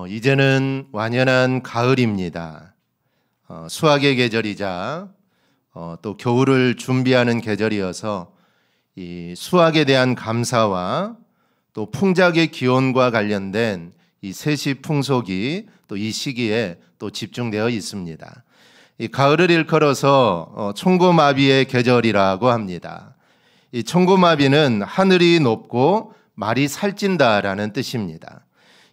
이제는 완연한 가을입니다. 수확의 계절이자 또 겨울을 준비하는 계절이어서 이 수확에 대한 감사와 또 풍작의 기원과 관련된 이 세시 풍속이 또 이 시기에 또 집중되어 있습니다. 이 가을을 일컬어서 총고마비의 계절이라고 합니다. 이 총고마비는 하늘이 높고 말이 살찐다라는 뜻입니다.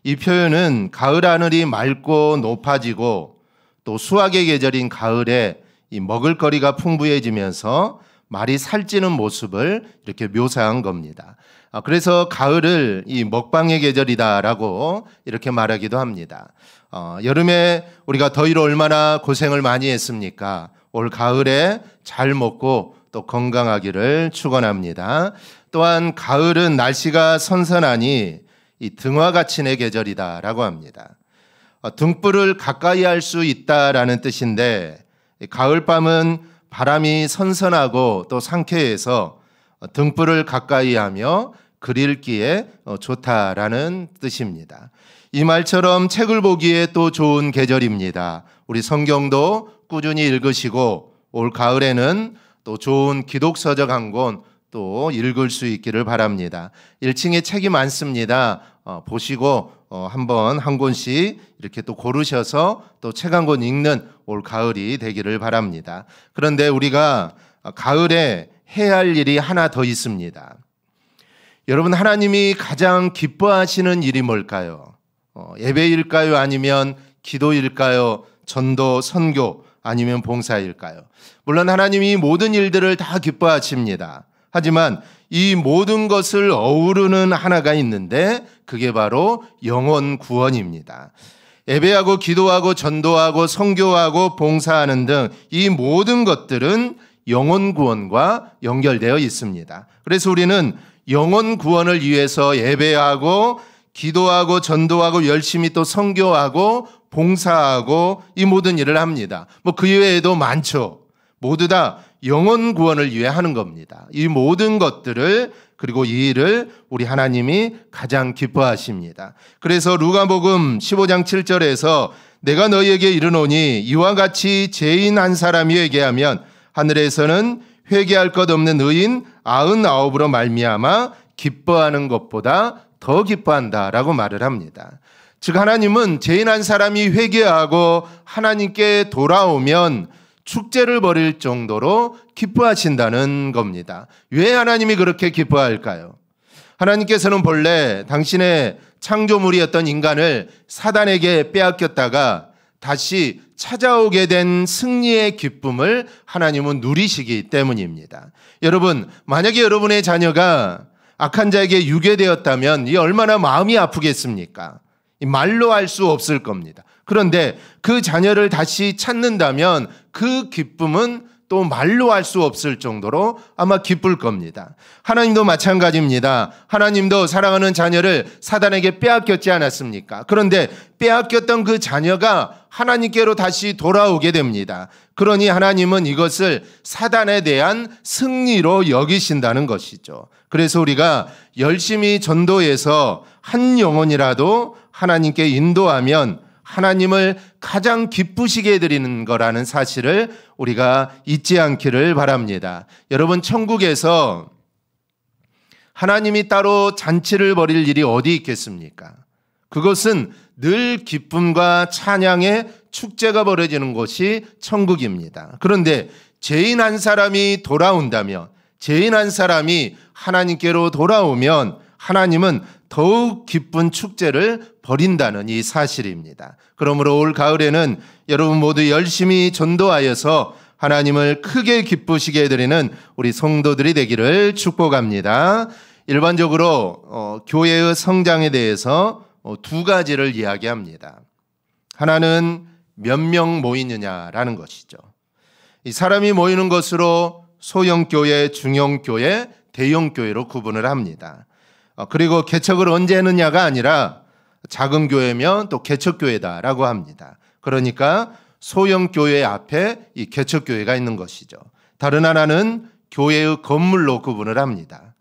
이 표현은 가을 하늘이 맑고 높아지고 또 수확의 계절인 가을에 이 먹을거리가 풍부해지면서 말이 살찌는 모습을 이렇게 묘사한 겁니다. 그래서 가을을 이 먹방의 계절이다라고 이렇게 말하기도 합니다. 여름에 우리가 더위로 얼마나 고생을 많이 했습니까? 올 가을에 잘 먹고 또 건강하기를 축원합니다. 또한 가을은 날씨가 선선하니 이 등화가친의 계절이다라고 합니다. 등불을 가까이 할 수 있다라는 뜻인데 가을밤은 바람이 선선하고 또 상쾌해서 등불을 가까이 하며 글 읽기에 좋다라는 뜻입니다. 이 말처럼 책을 보기에 또 좋은 계절입니다. 우리 성경도 꾸준히 읽으시고 올 가을에는 또 좋은 기독서적 한 권 또 읽을 수 있기를 바랍니다. 1층에 책이 많습니다. 보시고 한번 한 권씩 이렇게 또 고르셔서 또 책 한 권 읽는 올 가을이 되기를 바랍니다. 그런데 우리가 가을에 해야 할 일이 하나 더 있습니다. 여러분, 하나님이 가장 기뻐하시는 일이 뭘까요? 예배일까요? 아니면 기도일까요? 전도, 선교, 아니면 봉사일까요? 물론 하나님이 모든 일들을 다 기뻐하십니다. 하지만 이 모든 것을 어우르는 하나가 있는데 그게 바로 영혼 구원입니다. 예배하고 기도하고 전도하고 선교하고 봉사하는 등 이 모든 것들은 영혼 구원과 연결되어 있습니다. 그래서 우리는 영혼 구원을 위해서 예배하고 기도하고 전도하고 열심히 또 선교하고 봉사하고 이 모든 일을 합니다. 그 이외에도 많죠. 모두 다 영혼 구원을 위해 하는 겁니다. 이 모든 것들을 그리고 이 일을 우리 하나님이 가장 기뻐하십니다. 그래서 루가복음 15장 7절에서 내가 너희에게 이르노니 이와 같이 죄인 한 사람이 회개하면 하늘에서는 회개할 것 없는 의인 99으로 말미암아 기뻐하는 것보다 더 기뻐한다라고 말을 합니다. 즉 하나님은 죄인 한 사람이 회개하고 하나님께 돌아오면 축제를 벌일 정도로 기뻐하신다는 겁니다. 왜 하나님이 그렇게 기뻐할까요? 하나님께서는 본래 당신의 창조물이었던 인간을 사단에게 빼앗겼다가 다시 찾아오게 된 승리의 기쁨을 하나님은 누리시기 때문입니다. 여러분, 만약에 여러분의 자녀가 악한 자에게 유괴되었다면 이 얼마나 마음이 아프겠습니까? 말로 할 수 없을 겁니다. 그런데 그 자녀를 다시 찾는다면 그 기쁨은 또 말로 할 수 없을 정도로 아마 기쁠 겁니다. 하나님도 마찬가지입니다. 하나님도 사랑하는 자녀를 사단에게 빼앗겼지 않았습니까? 그런데 빼앗겼던 그 자녀가 하나님께로 다시 돌아오게 됩니다. 그러니 하나님은 이것을 사단에 대한 승리로 여기신다는 것이죠. 그래서 우리가 열심히 전도해서 한 영혼이라도 하나님께 인도하면 하나님을 가장 기쁘시게 해드리는 거라는 사실을 우리가 잊지 않기를 바랍니다. 여러분, 천국에서 하나님이 따로 잔치를 벌일 일이 어디 있겠습니까? 그것은 늘 기쁨과 찬양의 축제가 벌어지는 곳이 천국입니다. 그런데 죄인 한 사람이 돌아온다면, 죄인 한 사람이 하나님께로 돌아오면 하나님은 더욱 기쁜 축제를 벌인다는 이 사실입니다. 그러므로 올 가을에는 여러분 모두 열심히 전도하여서 하나님을 크게 기쁘시게 해드리는 우리 성도들이 되기를 축복합니다. 일반적으로 교회의 성장에 대해서 두 가지를 이야기합니다. 하나는 몇 명 모이느냐라는 것이죠. 이 사람이 모이는 것으로 소형교회, 중형교회, 대형교회로 구분을 합니다. 그리고 개척을 언제 했느냐가 아니라 작은 교회면 또 개척교회다라고 합니다. 그러니까 소형교회 앞에 이 개척교회가 있는 것이죠. 다른 하나는 교회의 건물로 구분을 합니다.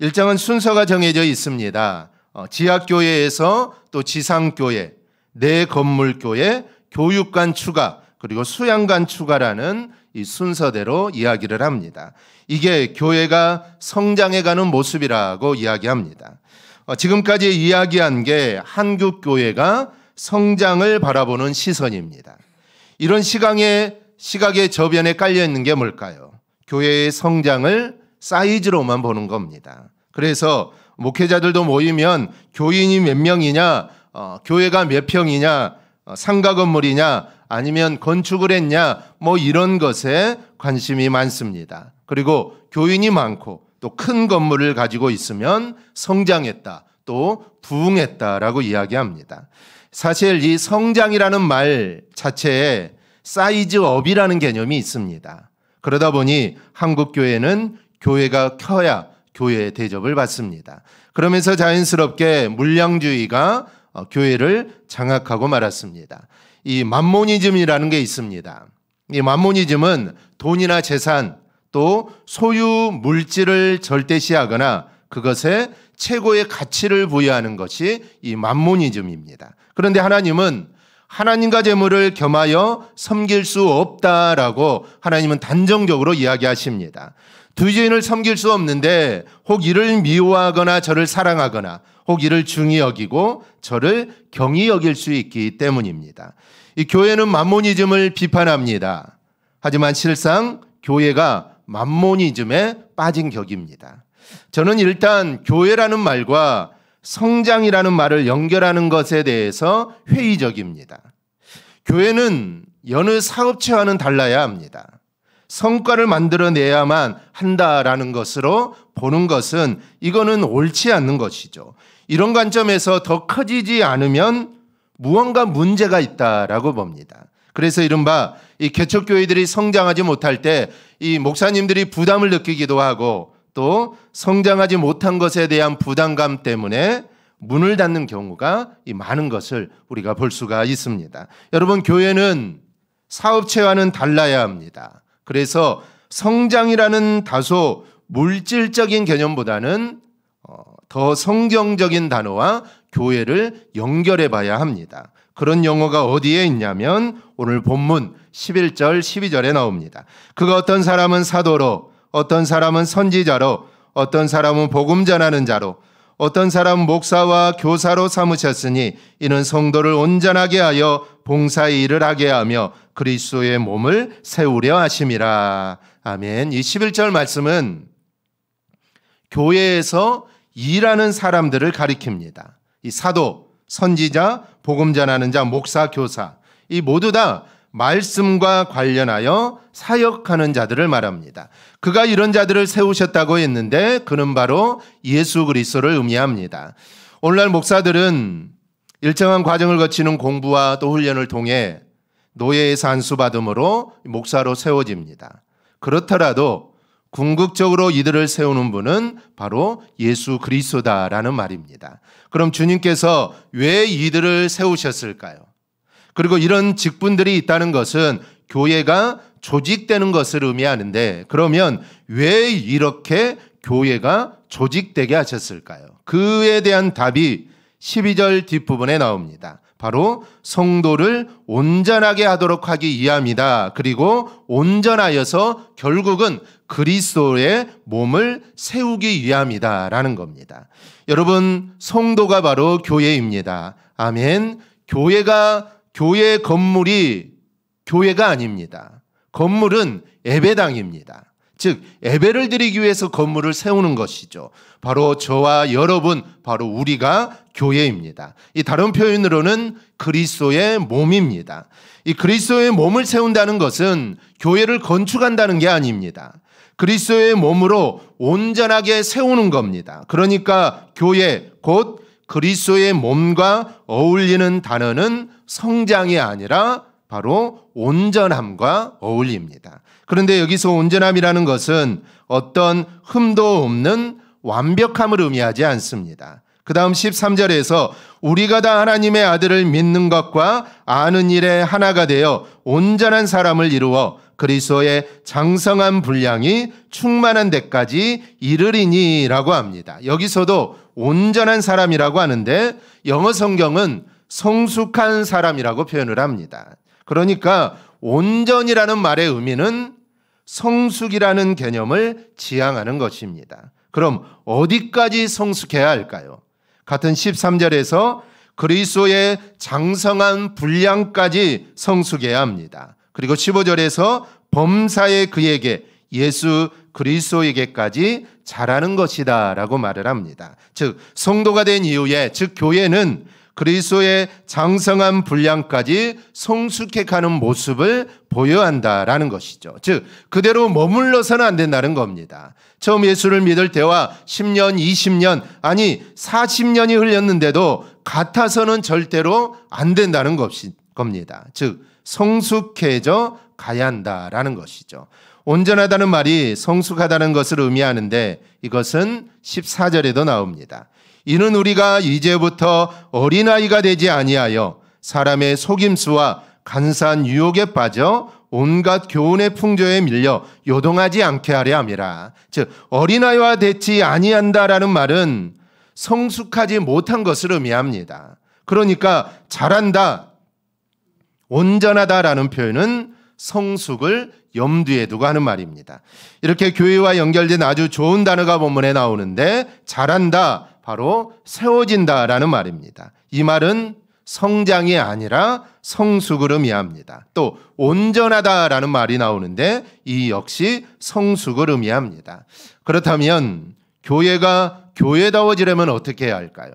일정한 순서가 정해져 있습니다. 지하교회에서 또 지상교회, 내 건물교회, 교육관 추가, 그리고 수양관 추가라는 이 순서대로 이야기를 합니다. 이게 교회가 성장해가는 모습이라고 이야기합니다. 지금까지 이야기한 게 한국교회가 성장을 바라보는 시선입니다. 이런 시각의 저변에 깔려있는 게 뭘까요? 교회의 성장을 사이즈로만 보는 겁니다. 그래서 목회자들도 모이면 교인이 몇 명이냐, 교회가 몇 평이냐, 상가 건물이냐, 아니면 건축을 했냐, 이런 것에 관심이 많습니다. 그리고 교인이 많고 또 큰 건물을 가지고 있으면 성장했다, 또 부흥했다라고 이야기합니다. 사실 이 성장이라는 말 자체에 사이즈업이라는 개념이 있습니다. 그러다 보니 한국교회는 교회가 커야 교회의 대접을 받습니다. 그러면서 자연스럽게 물량주의가 교회를 장악하고 말았습니다. 이 맘모니즘이라는 게 있습니다. 이 맘모니즘은 돈이나 재산 또 소유 물질을 절대시하거나 그것에 최고의 가치를 부여하는 것이 이 맘모니즘입니다. 그런데 하나님은 하나님과 재물을 겸하여 섬길 수 없다라고 하나님은 단정적으로 이야기하십니다. 두 주인을 섬길 수 없는데 혹 이를 미워하거나 저를 사랑하거나 혹 이를 중히 여기고 저를 경히 여길 수 있기 때문입니다. 이 교회는 맘모니즘을 비판합니다. 하지만 실상 교회가 맘모니즘에 빠진 격입니다. 저는 일단 교회라는 말과 성장이라는 말을 연결하는 것에 대해서 회의적입니다. 교회는 여느 사업체와는 달라야 합니다. 성과를 만들어내야만 한다라는 것으로 보는 것은 이거는 옳지 않는 것이죠. 이런 관점에서 더 커지지 않으면 무언가 문제가 있다라고 봅니다. 그래서 이른바 이 개척교회들이 성장하지 못할 때 이 목사님들이 부담을 느끼기도 하고 또 성장하지 못한 것에 대한 부담감 때문에 문을 닫는 경우가 많은 것을 우리가 볼 수가 있습니다. 여러분, 교회는 사업체와는 달라야 합니다. 그래서 성장이라는 다소 물질적인 개념보다는 더 성경적인 단어와 교회를 연결해 봐야 합니다. 그런 용어가 어디에 있냐면 오늘 본문 11절 12절에 나옵니다. 그가 어떤 사람은 사도로, 어떤 사람은 선지자로, 어떤 사람은 복음 전하는 자로, 어떤 사람은 목사와 교사로 삼으셨으니 이는 성도를 온전하게 하여 봉사의 일을 하게 하며 그리스도의 몸을 세우려 하심이라. 아멘. 이 11절 말씀은 교회에서 일하는 사람들을 가리킵니다. 이 사도, 선지자, 복음 전하는 자, 목사, 교사, 이 모두 다 말씀과 관련하여 사역하는 자들을 말합니다. 그가 이런 자들을 세우셨다고 했는데 그는 바로 예수 그리스도를 의미합니다. 오늘날 목사들은 일정한 과정을 거치는 공부와 또 훈련을 통해 노예에서 안수받음으로 목사로 세워집니다. 그렇더라도 궁극적으로 이들을 세우는 분은 바로 예수 그리스도다라는 말입니다. 그럼 주님께서 왜 이들을 세우셨을까요? 그리고 이런 직분들이 있다는 것은 교회가 조직되는 것을 의미하는데 그러면 왜 이렇게 교회가 조직되게 하셨을까요? 그에 대한 답이 12절 뒷부분에 나옵니다. 바로 성도를 온전하게 하도록 하기 위함이다. 그리고 온전하여서 결국은 그리스도의 몸을 세우기 위함이다라는 겁니다. 여러분, 성도가 바로 교회입니다. 아멘. 교회 건물이 교회가 아닙니다. 건물은 예배당입니다. 즉 예배를 드리기 위해서 건물을 세우는 것이죠. 바로 저와 여러분, 바로 우리가 교회입니다. 이 다른 표현으로는 그리스도의 몸입니다. 이 그리스도의 몸을 세운다는 것은 교회를 건축한다는 게 아닙니다. 그리스도의 몸으로 온전하게 세우는 겁니다. 그러니까 교회, 곧 그리스도의 몸과 어울리는 단어는 성장이 아니라 바로 온전함과 어울립니다. 그런데 여기서 온전함이라는 것은 어떤 흠도 없는 완벽함을 의미하지 않습니다. 그 다음 13절에서 우리가 다 하나님의 아들을 믿는 것과 아는 일에 하나가 되어 온전한 사람을 이루어 그리스도의 장성한 분량이 충만한 데까지 이르리니라고 합니다. 여기서도 온전한 사람이라고 하는데 영어 성경은 성숙한 사람이라고 표현을 합니다. 그러니까 온전이라는 말의 의미는 성숙이라는 개념을 지향하는 것입니다. 그럼 어디까지 성숙해야 할까요? 같은 13절에서 그리스도의 장성한 분량까지 성숙해야 합니다. 그리고 15절에서 범사에 그에게 예수 그리스도에게까지 자라는 것이다 라고 말을 합니다. 즉 성도가 된 이후에, 즉 교회는 그리스도의 장성한 분량까지 성숙해 가는 모습을 보여야 한다라는 것이죠. 즉 그대로 머물러서는 안 된다는 겁니다. 처음 예수를 믿을 때와 10년, 20년, 아니 40년이 흘렸는데도 같아서는 절대로 안 된다는 겁니다. 즉 성숙해져 가야 한다라는 것이죠. 온전하다는 말이 성숙하다는 것을 의미하는데 이것은 14절에도 나옵니다. 이는 우리가 이제부터 어린아이가 되지 아니하여 사람의 속임수와 간사한 유혹에 빠져 온갖 교훈의 풍조에 밀려 요동하지 않게 하려 함이라. 즉 어린아이와 되지 아니한다라는 말은 성숙하지 못한 것을 의미합니다. 그러니까 잘한다, 온전하다라는 표현은 성숙을 염두에 두고 하는 말입니다. 이렇게 교회와 연결된 아주 좋은 단어가 본문에 나오는데 잘한다, 바로 세워진다라는 말입니다. 이 말은 성장이 아니라 성숙을 의미합니다. 또 온전하다라는 말이 나오는데 이 역시 성숙을 의미합니다. 그렇다면 교회가 교회다워지려면 어떻게 해야 할까요?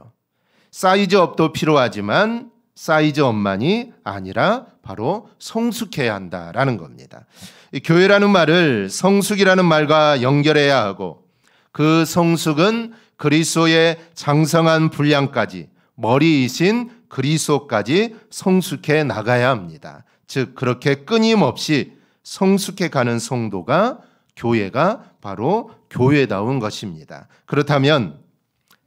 사이즈업도 필요하지만 사이즈업만이 아니라 바로 성숙해야 한다라는 겁니다. 교회라는 말을 성숙이라는 말과 연결해야 하고 그 성숙은 그리스도의 장성한 분량까지, 머리이신 그리스도까지 성숙해 나가야 합니다. 즉 그렇게 끊임없이 성숙해 가는 성도가, 교회가 바로 교회다운 것입니다. 그렇다면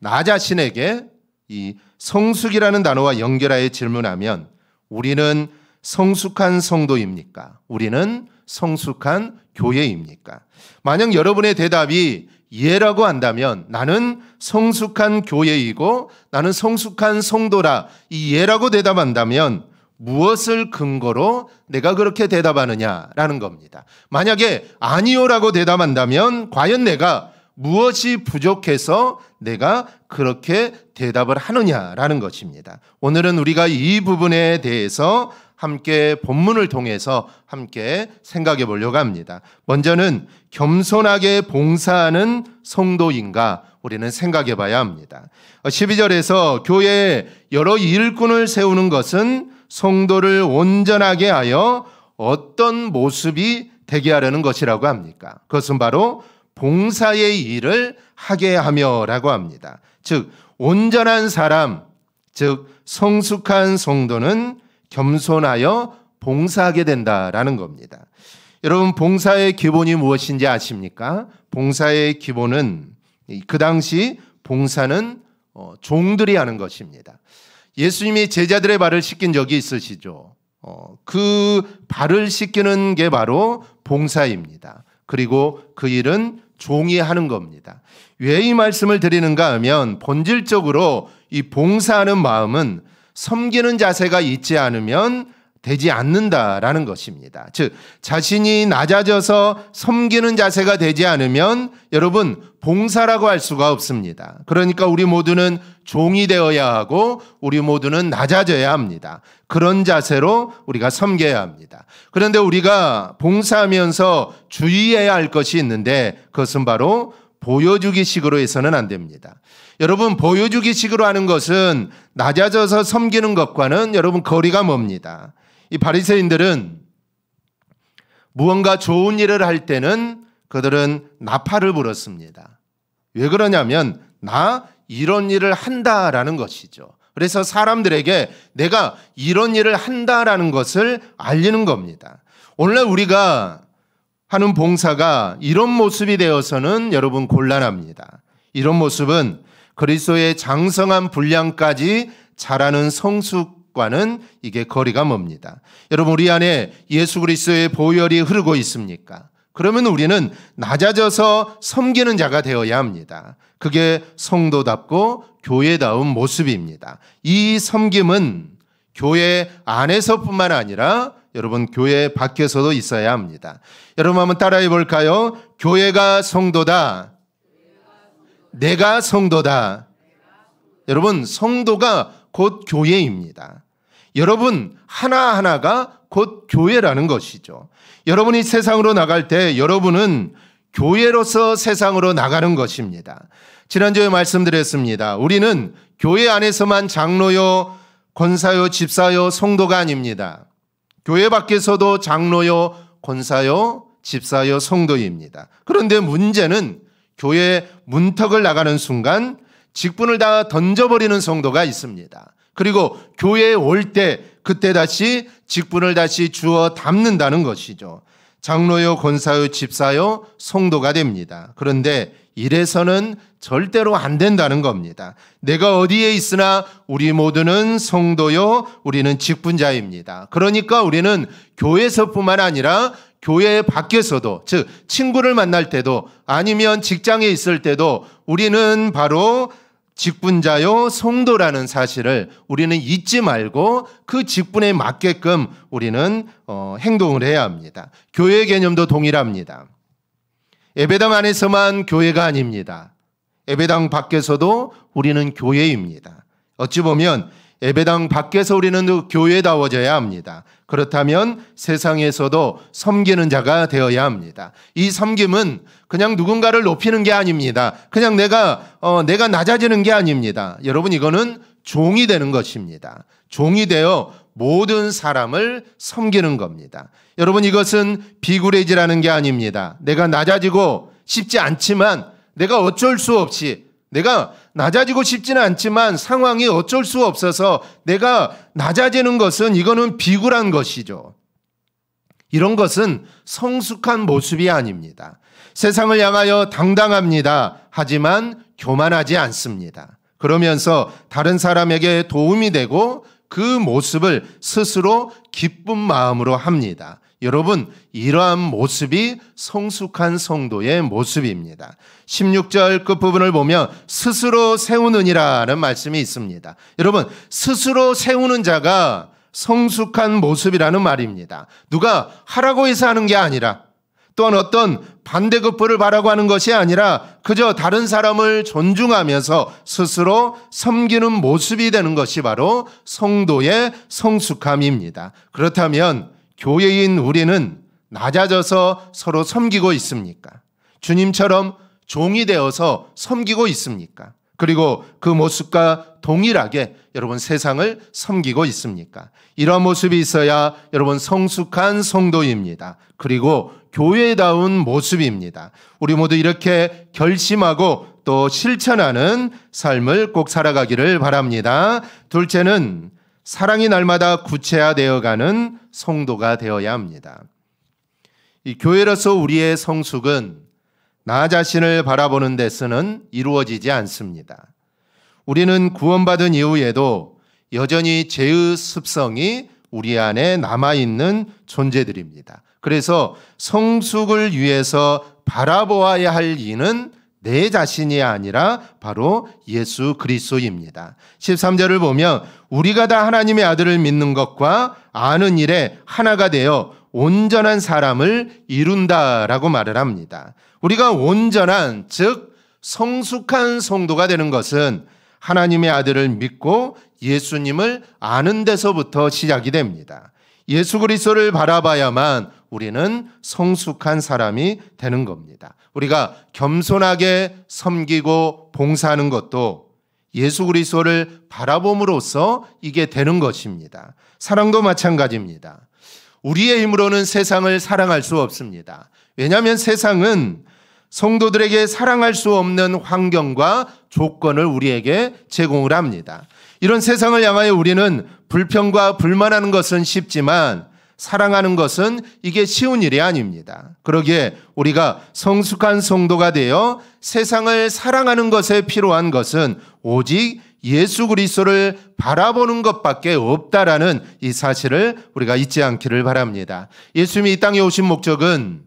나 자신에게 이 성숙이라는 단어와 연결하여 질문하면 우리는 성숙한 성도입니까? 우리는 성숙한 교회입니까? 만약 여러분의 대답이 예라고 한다면 나는 성숙한 교회이고 나는 성숙한 성도라, 이 예라고 대답한다면 무엇을 근거로 내가 그렇게 대답하느냐라는 겁니다. 만약에 아니요라고 대답한다면 과연 내가 무엇이 부족해서 내가 그렇게 대답을 하느냐라는 것입니다. 오늘은 우리가 이 부분에 대해서 함께 본문을 통해서 함께 생각해 보려고 합니다. 먼저는 겸손하게 봉사하는 성도인가 우리는 생각해 봐야 합니다. 12절에서 교회에 여러 일꾼을 세우는 것은 성도를 온전하게 하여 어떤 모습이 되게 하려는 것이라고 합니까? 그것은 바로 봉사의 일을 하게 하며라고 합니다. 즉 온전한 사람, 즉 성숙한 성도는 겸손하여 봉사하게 된다라는 겁니다. 여러분 봉사의 기본이 무엇인지 아십니까? 봉사의 기본은 그 당시 봉사는 종들이 하는 것입니다. 예수님이 제자들의 발을 씻긴 적이 있으시죠? 그 발을 씻기는 게 바로 봉사입니다. 그리고 그 일은 종이 하는 겁니다. 왜 이 말씀을 드리는가 하면 본질적으로 이 봉사하는 마음은 섬기는 자세가 있지 않으면 되지 않는다라는 것입니다. 즉 자신이 낮아져서 섬기는 자세가 되지 않으면 여러분 봉사라고 할 수가 없습니다. 그러니까 우리 모두는 종이 되어야 하고 우리 모두는 낮아져야 합니다. 그런 자세로 우리가 섬겨야 합니다. 그런데 우리가 봉사하면서 주의해야 할 것이 있는데 그것은 바로 보여주기식으로 해서는 안 됩니다. 여러분 보여주기식으로 하는 것은 낮아져서 섬기는 것과는 여러분 거리가 멉니다. 이 바리새인들은 무언가 좋은 일을 할 때는 그들은 나팔을 불었습니다. 왜 그러냐면 나 이런 일을 한다라는 것이죠. 그래서 사람들에게 내가 이런 일을 한다라는 것을 알리는 겁니다. 오늘날 우리가 하는 봉사가 이런 모습이 되어서는 여러분 곤란합니다. 이런 모습은 그리스도의 장성한 분량까지 자라는 성숙과는 이게 거리가 멉니다. 여러분 우리 안에 예수 그리스도의 보혈이 흐르고 있습니까? 그러면 우리는 낮아져서 섬기는 자가 되어야 합니다. 그게 성도답고 교회다운 모습입니다. 이 섬김은 교회 안에서뿐만 아니라 여러분 교회 밖에서도 있어야 합니다. 여러분 한번 따라해 볼까요? 교회가 성도다. 내가 성도다. 여러분 성도가 곧 교회입니다. 여러분 하나하나가 곧 교회라는 것이죠. 여러분이 세상으로 나갈 때 여러분은 교회로서 세상으로 나가는 것입니다. 지난주에 말씀드렸습니다. 우리는 교회 안에서만 장로요, 권사요, 집사요, 성도가 아닙니다. 교회 밖에서도 장로요, 권사요, 집사요, 성도입니다. 그런데 문제는 교회 문턱을 나가는 순간 직분을 다 던져버리는 성도가 있습니다. 그리고 교회에 올 때 그때 다시 직분을 다시 주워 담는다는 것이죠. 장로요, 권사요, 집사요, 성도가 됩니다. 그런데 이래서는 절대로 안 된다는 겁니다. 내가 어디에 있으나 우리 모두는 성도요, 우리는 직분자입니다. 그러니까 우리는 교회에서뿐만 아니라 교회 밖에서도, 즉 친구를 만날 때도 아니면 직장에 있을 때도 우리는 바로 직분자요, 성도라는 사실을 우리는 잊지 말고 그 직분에 맞게끔 우리는 행동을 해야 합니다. 교회 개념도 동일합니다. 예배당 안에서만 교회가 아닙니다. 예배당 밖에서도 우리는 교회입니다. 어찌 보면 예배당 밖에서 우리는 교회다워져야 합니다. 그렇다면 세상에서도 섬기는 자가 되어야 합니다. 이 섬김은 그냥 누군가를 높이는 게 아닙니다. 그냥 내가 낮아지는 게 아닙니다. 여러분 이거는 종이 되는 것입니다. 종이 되어 모든 사람을 섬기는 겁니다. 여러분 이것은 비굴해지라는 게 아닙니다. 내가 낮아지고 싶지 않지만 내가 어쩔 수 없이 내가 낮아지고 싶지는 않지만 상황이 어쩔 수 없어서 내가 낮아지는 것은 이거는 비굴한 것이죠. 이런 것은 성숙한 모습이 아닙니다. 세상을 향하여 당당합니다. 하지만 교만하지 않습니다. 그러면서 다른 사람에게 도움이 되고 그 모습을 스스로 기쁜 마음으로 합니다. 여러분 이러한 모습이 성숙한 성도의 모습입니다. 16절 끝부분을 보면 스스로 세우느니라는 말씀이 있습니다. 여러분 스스로 세우는 자가 성숙한 모습이라는 말입니다. 누가 하라고 해서 하는 게 아니라 또한 어떤 반대급부를 바라고 하는 것이 아니라 그저 다른 사람을 존중하면서 스스로 섬기는 모습이 되는 것이 바로 성도의 성숙함입니다. 그렇다면 교회인 우리는 낮아져서 서로 섬기고 있습니까? 주님처럼 종이 되어서 섬기고 있습니까? 그리고 그 모습과 동일하게 여러분 세상을 섬기고 있습니까? 이런 모습이 있어야 여러분 성숙한 성도입니다. 그리고 교회다운 모습입니다. 우리 모두 이렇게 결심하고 또 실천하는 삶을 꼭 살아가기를 바랍니다. 둘째는 사랑이 날마다 구체화되어가는 성도가 되어야 합니다. 이 교회로서 우리의 성숙은 나 자신을 바라보는 데서는 이루어지지 않습니다. 우리는 구원받은 이후에도 여전히 죄의 습성이 우리 안에 남아있는 존재들입니다. 그래서 성숙을 위해서 바라보아야 할 이는 내 자신이 아니라 바로 예수 그리스도입니다. 13절을 보면 우리가 다 하나님의 아들을 믿는 것과 아는 일에 하나가 되어 온전한 사람을 이룬다라고 말을 합니다. 우리가 온전한 즉 성숙한 성도가 되는 것은 하나님의 아들을 믿고 예수님을 아는 데서부터 시작이 됩니다. 예수 그리스도를 바라봐야만 우리는 성숙한 사람이 되는 겁니다. 우리가 겸손하게 섬기고 봉사하는 것도 예수 그리스도를 바라봄으로써 이게 되는 것입니다. 사랑도 마찬가지입니다. 우리의 힘으로는 세상을 사랑할 수 없습니다. 왜냐하면 세상은 성도들에게 사랑할 수 없는 환경과 조건을 우리에게 제공을 합니다. 이런 세상을 향하여 우리는 불평과 불만하는 것은 쉽지만 사랑하는 것은 이게 쉬운 일이 아닙니다. 그러기에 우리가 성숙한 성도가 되어 세상을 사랑하는 것에 필요한 것은 오직 예수 그리스도를 바라보는 것밖에 없다라는 이 사실을 우리가 잊지 않기를 바랍니다. 예수님이 이 땅에 오신 목적은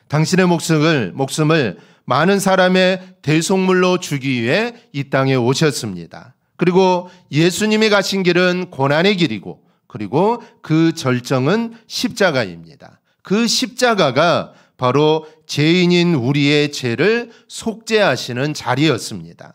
당신의 목숨을 많은 사람의 대속물로 주기 위해 이 땅에 오셨습니다. 그리고 예수님이 가신 길은 고난의 길이고, 그리고 그 절정은 십자가입니다. 그 십자가가 바로 죄인인 우리의 죄를 속죄하시는 자리였습니다.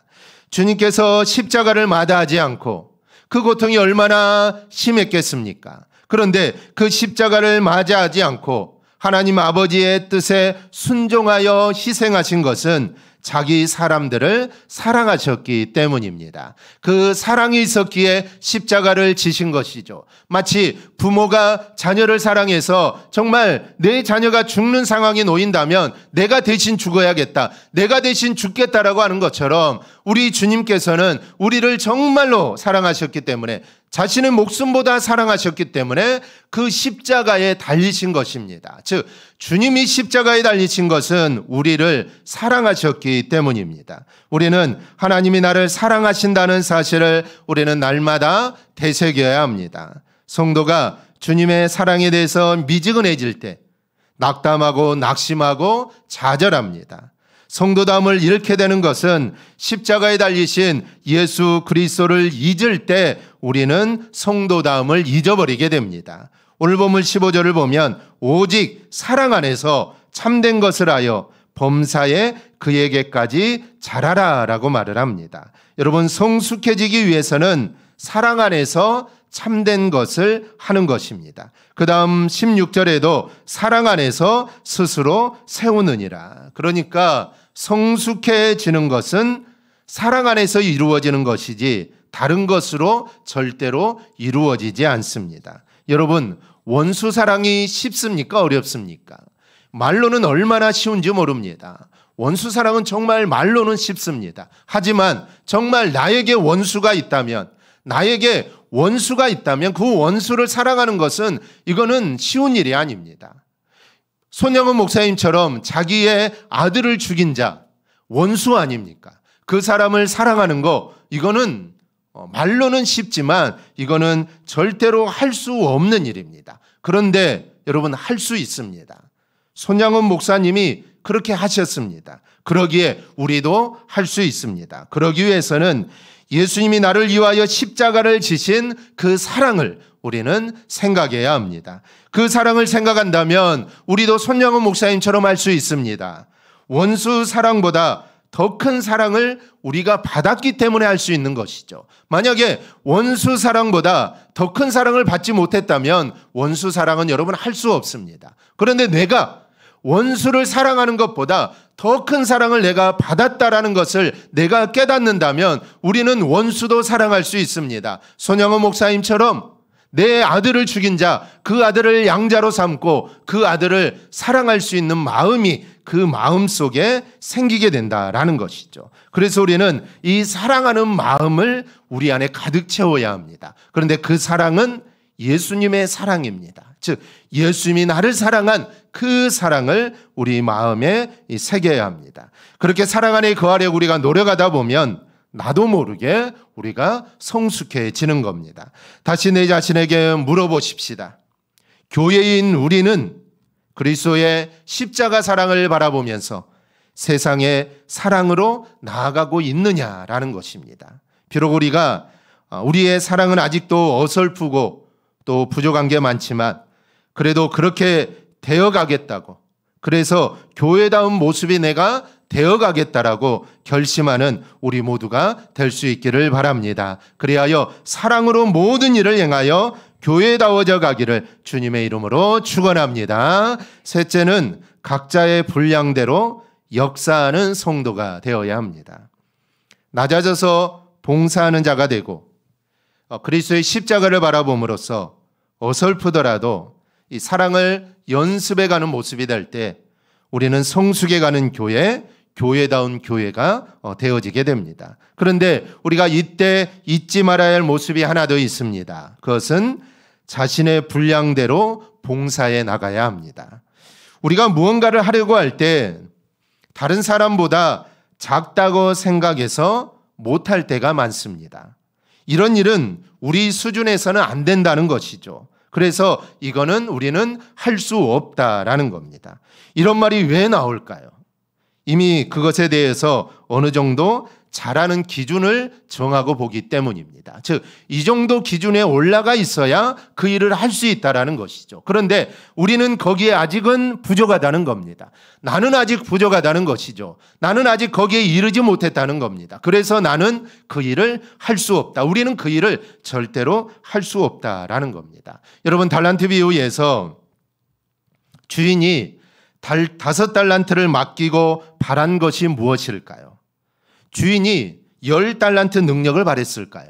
주님께서 십자가를 마다하지 않고 그 고통이 얼마나 심했겠습니까? 그런데 그 십자가를 맞이하지 않고 하나님 아버지의 뜻에 순종하여 희생하신 것은 자기 사람들을 사랑하셨기 때문입니다. 그 사랑이 있었기에 십자가를 지신 것이죠. 마치 부모가 자녀를 사랑해서 정말 내 자녀가 죽는 상황에 놓인다면 내가 대신 죽어야겠다, 내가 대신 죽겠다라고 하는 것처럼 우리 주님께서는 우리를 정말로 사랑하셨기 때문에, 자신의 목숨보다 사랑하셨기 때문에 그 십자가에 달리신 것입니다. 즉 주님이 십자가에 달리신 것은 우리를 사랑하셨기 때문입니다. 우리는 하나님이 나를 사랑하신다는 사실을 우리는 날마다 되새겨야 합니다. 성도가 주님의 사랑에 대해서 미지근해질 때 낙담하고 낙심하고 좌절합니다. 성도담을 잃게 되는 것은 십자가에 달리신 예수 그리스도를 잊을 때 우리는 성도담을 잊어버리게 됩니다. 오늘 본문 15절을 보면 오직 사랑 안에서 참된 것을 하여 범사에 그에게까지 자라라 라고 말을 합니다. 여러분, 성숙해지기 위해서는 사랑 안에서 참된 것을 하는 것입니다. 그 다음 16절에도 사랑 안에서 스스로 세우느니라. 그러니까 성숙해지는 것은 사랑 안에서 이루어지는 것이지 다른 것으로 절대로 이루어지지 않습니다. 여러분, 원수 사랑이 쉽습니까? 어렵습니까? 말로는 얼마나 쉬운지 모릅니다. 원수 사랑은 정말 말로는 쉽습니다. 하지만 정말 나에게 원수가 있다면 그 원수를 사랑하는 것은 이거는 쉬운 일이 아닙니다. 손영은 목사님처럼 자기의 아들을 죽인 자, 원수 아닙니까? 그 사람을 사랑하는 거, 이거는 말로는 쉽지만 이거는 절대로 할 수 없는 일입니다. 그런데 여러분, 할 수 있습니다. 손양은 목사님이 그렇게 하셨습니다. 그러기에 우리도 할 수 있습니다. 그러기 위해서는 예수님이 나를 위하여 십자가를 지신 그 사랑을 우리는 생각해야 합니다. 그 사랑을 생각한다면 우리도 손양은 목사님처럼 할 수 있습니다. 원수 사랑보다 더 큰 사랑을 우리가 받았기 때문에 할 수 있는 것이죠. 만약에 원수 사랑보다 더 큰 사랑을 받지 못했다면 원수 사랑은 여러분 할 수 없습니다. 그런데 내가 원수를 사랑하는 것보다 더 큰 사랑을 내가 받았다라는 것을 내가 깨닫는다면 우리는 원수도 사랑할 수 있습니다. 손영호 목사님처럼 내 아들을 죽인 자, 그 아들을 양자로 삼고 그 아들을 사랑할 수 있는 마음이 그 마음 속에 생기게 된다라는 것이죠. 그래서 우리는 이 사랑하는 마음을 우리 안에 가득 채워야 합니다. 그런데 그 사랑은 예수님의 사랑입니다. 즉 예수님이 나를 사랑한 그 사랑을 우리 마음에 새겨야 합니다. 그렇게 사랑 안에 거하려고 우리가 노력하다 보면 나도 모르게 우리가 성숙해지는 겁니다. 다시 내 자신에게 물어보십시다. 교회인 우리는 그리스도의 십자가 사랑을 바라보면서 세상의 사랑으로 나아가고 있느냐라는 것입니다. 비록 우리의 사랑은 아직도 어설프고 또 부족한 게 많지만 그래도 그렇게 되어가겠다고, 그래서 교회다운 모습이 내가 되어가겠다라고 결심하는 우리 모두가 될 수 있기를 바랍니다. 그리하여 사랑으로 모든 일을 행하여 교회다워져 가기를 주님의 이름으로 축원합니다. 셋째는 각자의 분량대로 역사하는 성도가 되어야 합니다. 낮아져서 봉사하는 자가 되고 그리스도의 십자가를 바라봄으로써 어설프더라도 이 사랑을 연습해가는 모습이 될 때 우리는 성숙해가는 교회다운 교회가 되어지게 됩니다. 그런데 우리가 이때 잊지 말아야 할 모습이 하나 더 있습니다. 그것은 자신의 분량대로 봉사해 나가야 합니다. 우리가 무언가를 하려고 할 때 다른 사람보다 작다고 생각해서 못할 때가 많습니다. 이런 일은 우리 수준에서는 안 된다는 것이죠. 그래서 이거는 우리는 할 수 없다라는 겁니다. 이런 말이 왜 나올까요? 이미 그것에 대해서 어느 정도 잘하는 기준을 정하고 보기 때문입니다. 즉, 이 정도 기준에 올라가 있어야 그 일을 할 수 있다라는 것이죠. 그런데 우리는 거기에 아직은 부족하다는 겁니다. 나는 아직 부족하다는 것이죠. 나는 아직 거기에 이르지 못했다는 겁니다. 그래서 나는 그 일을 할 수 없다. 우리는 그 일을 절대로 할 수 없다라는 겁니다. 여러분, 달란트 비유에서 주인이 5달란트를 맡기고 바란 것이 무엇일까요? 주인이 10달란트 능력을 바랬을까요?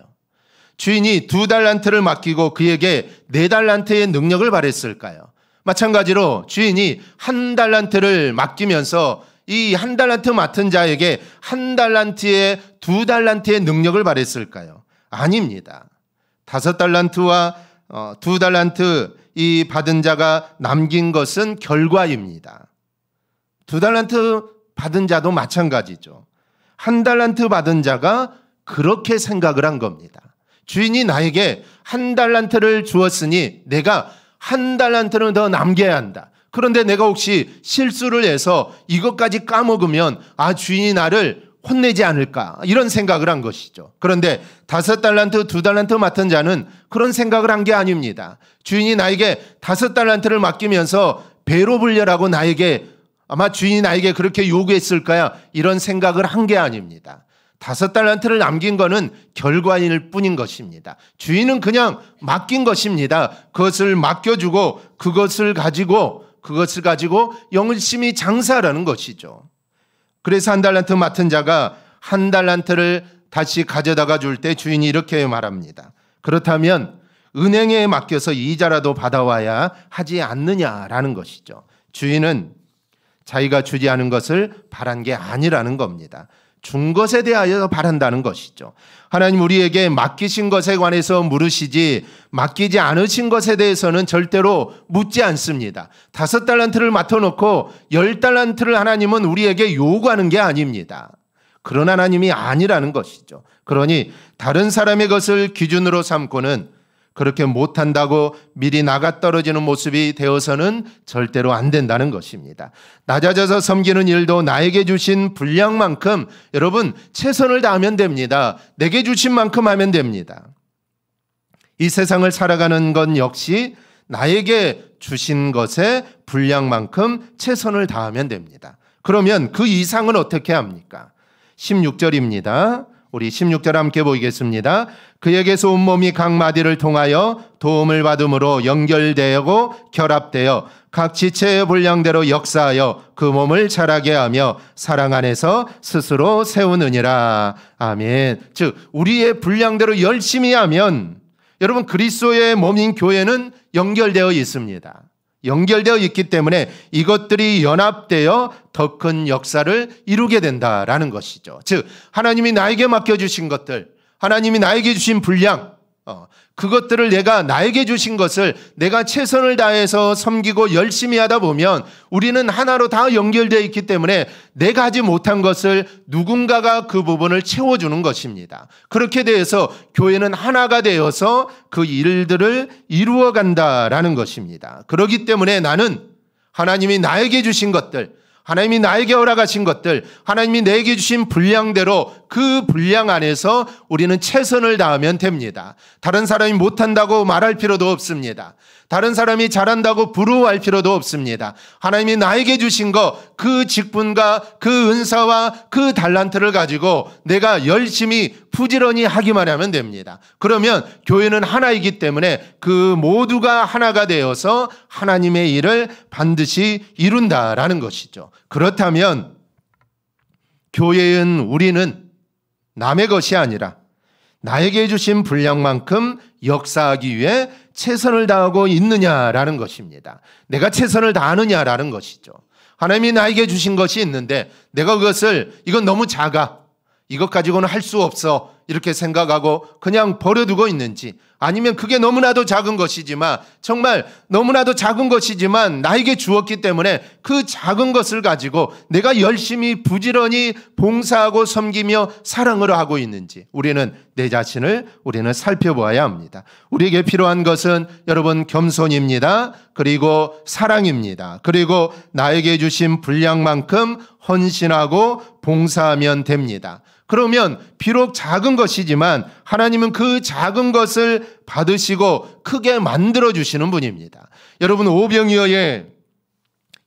주인이 2달란트를 맡기고 그에게 4달란트의 능력을 바랬을까요? 마찬가지로 주인이 1달란트를 맡기면서 이 1달란트 맡은 자에게 1달란트의 2달란트의 능력을 바랬을까요? 아닙니다. 5달란트와 2달란트 이 받은 자가 남긴 것은 결과입니다. 2달란트 받은 자도 마찬가지죠. 1달란트 받은 자가 그렇게 생각을 한 겁니다. 주인이 나에게 1달란트를 주었으니 내가 1달란트는 더 남겨야 한다. 그런데 내가 혹시 실수를 해서 이것까지 까먹으면 주인이 나를 혼내지 않을까, 이런 생각을 한 것이죠. 그런데 5달란트, 2달란트 맡은 자는 그런 생각을 한 게 아닙니다. 주인이 나에게 5달란트를 맡기면서 배로 불려라고 나에게, 아마 주인이 나에게 그렇게 요구했을 거야, 이런 생각을 한 게 아닙니다. 5달란트를 남긴 거는 결과일 뿐인 것입니다. 주인은 그냥 맡긴 것입니다. 그것을 맡겨주고 그것을 가지고 열심히 장사하라는 것이죠. 그래서 1달란트 맡은 자가 1달란트를 다시 가져다가 줄 때 주인이 이렇게 말합니다. 그렇다면 은행에 맡겨서 이자라도 받아와야 하지 않느냐라는 것이죠. 주인은 자기가 주지 않은 것을 바란 게 아니라는 겁니다. 준 것에 대하여 바란다는 것이죠. 하나님 우리에게 맡기신 것에 관해서 물으시지 맡기지 않으신 것에 대해서는 절대로 묻지 않습니다. 5달란트를 맡아놓고 10달란트를 하나님은 우리에게 요구하는 게 아닙니다. 그런 하나님이 아니라는 것이죠. 그러니 다른 사람의 것을 기준으로 삼고는 그렇게 못한다고 미리 나가 떨어지는 모습이 되어서는 절대로 안 된다는 것입니다. 낮아져서 섬기는 일도 나에게 주신 분량만큼 여러분 최선을 다하면 됩니다. 내게 주신 만큼 하면 됩니다. 이 세상을 살아가는 건 역시 나에게 주신 것의 분량만큼 최선을 다하면 됩니다. 그러면 그 이상은 어떻게 합니까? 16절입니다. 우리 16절 함께 보이겠습니다. 그에게서 온몸이 각 마디를 통하여 도움을 받음으로 연결되고 결합되어 각 지체의 분량대로 역사하여 그 몸을 자라게 하며 사랑 안에서 스스로 세우느니라. 아멘. 즉 우리의 분량대로 열심히 하면 여러분 그리스도의 몸인 교회는 연결되어 있습니다. 연결되어 있기 때문에 이것들이 연합되어 더 큰 역사를 이루게 된다라는 것이죠. 즉 하나님이 나에게 맡겨주신 것들, 하나님이 나에게 주신 분량, 그것들을 내가 나에게 주신 것을 내가 최선을 다해서 섬기고 열심히 하다 보면 우리는 하나로 다 연결되어 있기 때문에 내가 하지 못한 것을 누군가가 그 부분을 채워주는 것입니다. 그렇게 되어서 교회는 하나가 되어서 그 일들을 이루어간다라는 것입니다. 그렇기 때문에 나는 하나님이 나에게 주신 것들, 하나님이 나에게 허락하신 것들, 하나님이 내게 주신 분량대로 그 분량 안에서 우리는 최선을 다하면 됩니다. 다른 사람이 못한다고 말할 필요도 없습니다. 다른 사람이 잘한다고 부러워할 필요도 없습니다. 하나님이 나에게 주신 그 직분과 그 은사와 그 달란트를 가지고 내가 열심히 부지런히 하기만 하면 됩니다. 그러면 교회는 하나이기 때문에 그 모두가 하나가 되어서 하나님의 일을 반드시 이룬다라는 것이죠. 그렇다면 교회인 우리는 남의 것이 아니라 나에게 주신 분량만큼 역사하기 위해 최선을 다하고 있느냐라는 것입니다. 내가 최선을 다하느냐라는 것이죠. 하나님이 나에게 주신 것이 있는데 내가 그것을 이건 너무 작아, 이것 가지고는 할 수 없어 이렇게 생각하고 그냥 버려두고 있는지, 아니면 그게 너무나도 작은 것이지만 정말 너무나도 작은 것이지만 나에게 주었기 때문에 그 작은 것을 가지고 내가 열심히 부지런히 봉사하고 섬기며 사랑을 하고 있는지 우리는 내 자신을 우리는 살펴보아야 합니다. 우리에게 필요한 것은 여러분 겸손입니다. 그리고 사랑입니다. 그리고 나에게 주신 분량만큼 헌신하고 봉사하면 됩니다. 그러면 비록 작은 것이지만 하나님은 그 작은 것을 받으시고 크게 만들어 주시는 분입니다. 여러분, 오병이어의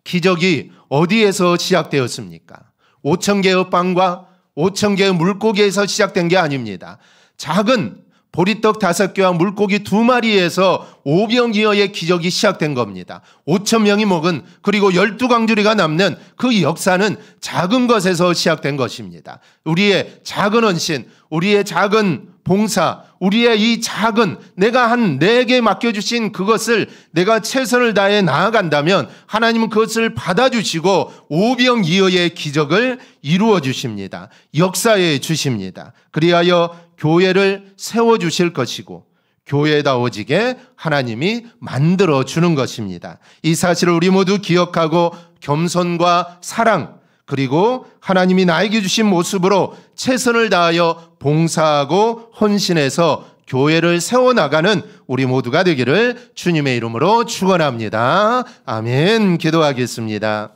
기적이 어디에서 시작되었습니까? 5,000개의 빵과 5,000개의 물고기에서 시작된 게 아닙니다. 작은 보리떡 5개와 물고기 2마리에서 오병이어의 기적이 시작된 겁니다. 5,000명이 먹은, 그리고 12광주리가 남는 그 역사는 작은 것에서 시작된 것입니다. 우리의 작은 헌신, 우리의 작은 봉사, 우리의 이 작은, 내가 한 4개 맡겨주신 그것을 내가 최선을 다해 나아간다면 하나님은 그것을 받아주시고 오병이어의 기적을 이루어 주십니다. 역사해 주십니다. 그리하여 교회를 세워주실 것이고 교회다워지게 하나님이 만들어 주는 것입니다. 이 사실을 우리 모두 기억하고 겸손과 사랑, 그리고 하나님이 나에게 주신 모습으로 최선을 다하여 봉사하고 헌신해서 교회를 세워나가는 우리 모두가 되기를 주님의 이름으로 축원합니다. 아멘. 기도하겠습니다.